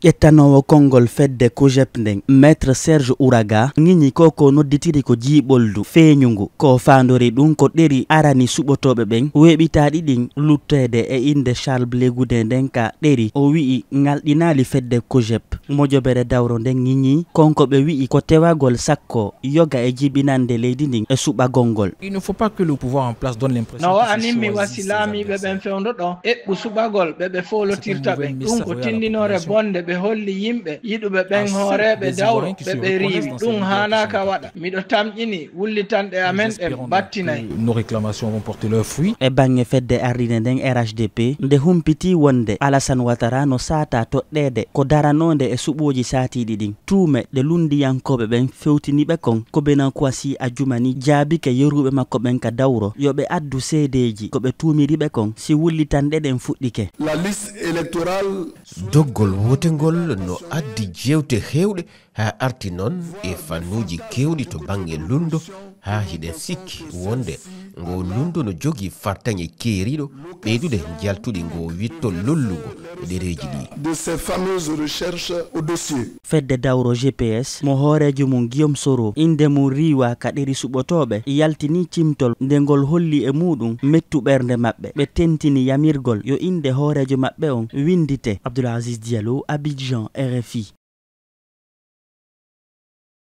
ƴettanowo konngol fedde kojep nden maître Serge Ouraga ŋiñi ko nodditiri ko jiiɓoldu feeñugu ko fandori ɗum ko ɗeri arani suɓotoɓe ɓen weeɓitaɗi ɗin luttede e inde Charles Blé Goudin nden ka ɗeri o wi'i ngalɗinali fedde kojep mojobere dawro nden ŋiñi konko ɓe wi'i ko tewagol sakko yoga e jibinande leydi ndin e suɓagol ngol. Il ne faut pas que le pouvoir en place donne l'impression no animi wasilamiɓe ɓen fewdo ɗo eɓɓu suɓagol ɓeɓe folotirta ɓe ɗum ko tindinore bonde ɓe holli yimɓe yiɗuɓe ɓen hooreɓe dawro ɓeɓe riiwi ɗum hanaka waɗa miɗo tamƴini wullitanɗe amen ɗe battinayi. Nos réclamations vont porter leurs fruits. E bange fedde arine nden RHDP nde humpiti wonde Alassane Ouattara no sata toɗɗede ko daranode e suɓoji satiɗi ɗin tuume ɗe lundiyankoɓe ɓen fewtiniɓe kon ko Benan Kouassi Adjoumani jaabike yeruɓe makko ɓen ka dawro yoɓe addu seedeji ko ɓe tuumiriɓe kon si wullitanɗe ɗen fuɗɗike. La liste électorale doggol wotengol no addi jewte hewɗe ha arti noon e fannuji kewɗi to bange lundo ha hiɗen sikki wonde ngo lundo no jogi fartaŋe keeriɗo ɓeydude jaltuɗi ngo witto lollugo ɗereji ɗi de ces fameuses recherches au dossier. Fedde dawro GPS mo hoorejo mum Guillaume Soro inde mum riwa ka ɗeri suɓotoɓe yaltini cimtol nde ngol holli e muɗum mettu ɓernde maɓɓe ɓe tentini yamirgol yo inde hoorejo maɓɓe on windite. Abdoulaziz Diallo, Abidjan, RFI.